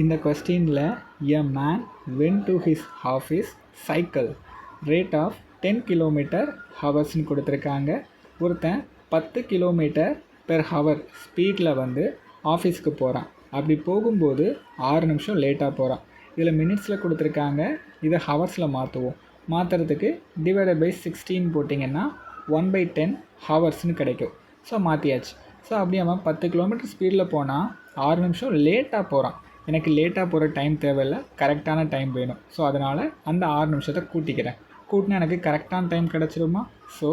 இந்த கொஸ்டினில் a man went to his office cycle rate of 10 kilometre ஹவர்ஸ்னு கொடுத்துருக்காங்க. ஒருத்தன் 10 கிலோமீட்டர் பெர் ஹவர் ஸ்பீடில் வந்து ஆஃபீஸ்க்கு போகிறான். அப்படி போகும்போது 6 நிமிஷம் லேட்டாக போகிறான். இதில் மினிட்ஸில் கொடுத்துருக்காங்க, இதை ஹவர்ஸில் மாற்றுவோம். மாற்றுறதுக்கு டிவைடட் பை 16 போட்டிங்கன்னா 1/10 ஹவர்ஸ்னு கிடைக்கும். ஸோ மாற்றியாச்சு. ஸோ அப்படி அவன் 10 கிலோமீட்டர் ஸ்பீடில் போனால் 6 நிமிஷம் லேட்டாக போகிறான். எனக்கு லேட்டாக போகிற டைம் தேவையில்லை, கரெக்டான டைம் வேணும். ஸோ அதனால் அந்த 6 நிமிஷத்தை கூட்டிக்கிறேன். கூட்டினா எனக்கு கரெக்டான டைம் கிடச்சிருமா? So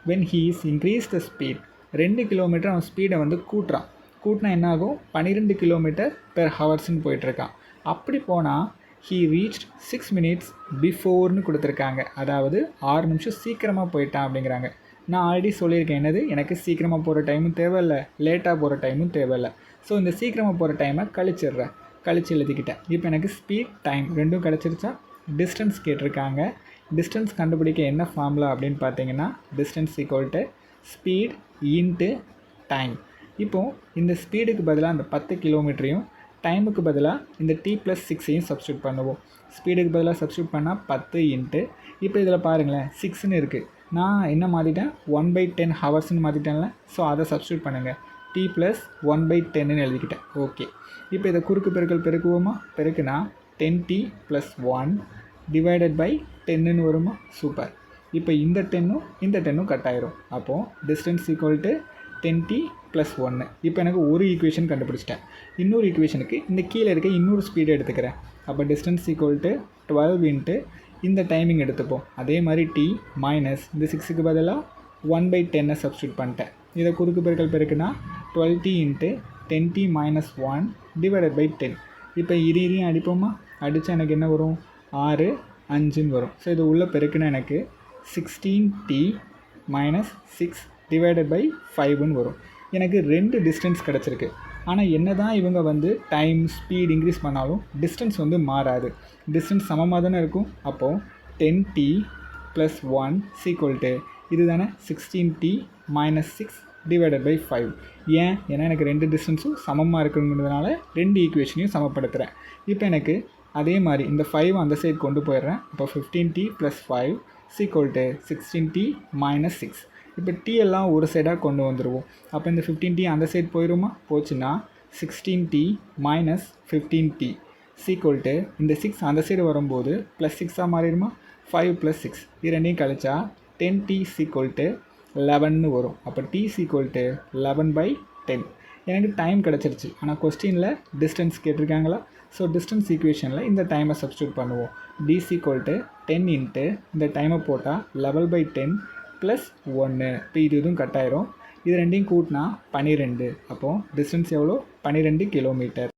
when he is increase the speed, 2 kilometre அவன் ஸ்பீடை வந்து கூட்டுறான். கூட்டினா என்ன ஆகும்? 12 கிலோமீட்டர் பெர் ஹவர்ஸ்ன்னு போயிட்டுருக்கான். அப்படி போனால் ஹீ ரீச்ட் 6 மினிட்ஸ் பிஃபோர்னு கொடுத்துருக்காங்க. அதாவது 6 நிமிஷம் சீக்கிரமாக போயிட்டான் அப்படிங்கிறாங்க. நான் ஆல்ரெடி சொல்லியிருக்கேன், என்னது, எனக்கு சீக்கிரமாக போகிற டைமும் தேவையில்லை, லேட்டாக போகிற டைமும் தேவையில்லை. ஸோ இந்த சீக்கிரமாக போகிற டைமை கழிச்சிடுறேன். கழிச்சு எழுதிக்கிட்டேன். இப்போ எனக்கு ஸ்பீட் டைம் ரெண்டும் கிடச்சிருச்சா? டிஸ்டன்ஸ் கேட்டிருக்காங்க. டிஸ்டன்ஸ் கண்டுபிடிக்க என்ன ஃபார்முலா அப்படின்னு பார்த்தீங்கன்னா, distance equal to speed into time. இப்போது இந்த ஸ்பீடுக்கு பதிலாக அந்த 10 கிலோமீட்டரையும், டைமுக்கு பதிலாக இந்த t+6ஐயும் சப்ஸ்டியூட் பண்ணுவோம். ஸ்பீடுக்கு பதிலாக சப்ஸ்டியூட் பண்ணால் 10 இன்ட்டு, இப்போ இதில் பாருங்களேன் 6ன்னு இருக்குது. நான் என்ன மாற்றிட்டேன்? 1/10 ஹவர்ஸ்ன்னு மாற்றிட்டேன்ல. ஸோ அதை சப்ஸ்டியூட் பண்ணுங்கள். t+1/10ன்னு எழுதிக்கிட்டேன். ஓகே, இப்போ இதை குறுக்கு பெருக்கல் பெருக்குவோமா? பெருக்குனா 10t + 1 டிவைடட் பை 10ன்னு வருமா? சூப்பர். இப்போ இந்த 10ம் இந்த 10ம் கட் ஆயிரும். அப்போது டிஸ்டன்ஸ் ஈக்குவல் டு 10t + 1. இப்போ எனக்கு ஒரு ஈக்குவேஷன் கண்டுபிடிச்சிட்டேன். இன்னொரு ஈக்குவேஷனுக்கு இந்த கீழே இருக்க இன்னொரு ஸ்பீடை எடுத்துக்கிறேன். அப்போ டிஸ்டன்ஸ் ஈக்குவல் டு 12 இன்ட்டு இந்த டைமிங் எடுத்துப்போம். அதே மாதிரி t மைனஸ் இந்த 6க்கு பதிலாக 1/10 சப்ஸ்டியூட் பண்ணிட்டேன். இதை குறுக்கு பெருக்கல் பெருக்குனா 12t into 10t - 1 divided by 10. இப்போ இதையும் அடிப்போமா? அடித்தா எனக்கு என்ன வரும்? 6 5ன்னு வரும். ஸோ இது உள்ளே பெருக்குனா எனக்கு 16t - 6 டிவைடட் பை 5ன்னு வரும். எனக்கு 2 டிஸ்டன்ஸ் கிடச்சிருக்கு. ஆனால் என்ன தான் இவங்க வந்து டைம் ஸ்பீட் இன்க்ரீஸ் பண்ணாலும் டிஸ்டன்ஸ் வந்து மாறாது. டிஸ்டன்ஸ் சமமாக தானே இருக்கும். அப்போது 10t + 1 = இது தானே 16t - 6 டிவைடட் பை 5. ஏன்? ஏன்னா எனக்கு 2 டிஸ்டன்ஸும் சமமாக இருக்குங்கிறதுனால 2 ஈக்குவேஷனையும் சமப்படுத்துகிறேன். இப்போ எனக்கு அதே மாதிரி இந்த 5 அந்த சைடு கொண்டு போயிடுறேன். இப்போ 15t + 5 = 16t - 6. இப்போ t எல்லாம் ஒரு சைடாக கொண்டு வந்துடுவோம். அப்போ இந்த 15t அந்த சைடு போயிடுமா? போச்சுன்னா 16t - 15t = இந்த 6 அந்த சைடு வரும்போது +6ஆக மாறிடுமா? 5 + 6 இது ரெண்டையும் கழிச்சா 10t = 11ன்னு வரும். அப்போ t = 11/10. எனக்கு டைம் கிடச்சிருச்சு. ஆனால் கொஸ்டினில் டிஸ்டன்ஸ் கேட்டிருக்காங்களா? ஸோ டிஸ்டன்ஸ் ஈக்குவேஷனில் இந்த டைமை சப்ஸ்டியூட் பண்ணுவோம். d = 10 இன்ட்டு இந்த டைமை போட்டால் 11/10 + 1. இப்போ இதுவும் கட் ஆயிரும். இது ரெண்டையும் கூட்டினா 12. அப்போது டிஸ்டன்ஸ் எவ்வளோ? 12 கிலோமீட்டர்.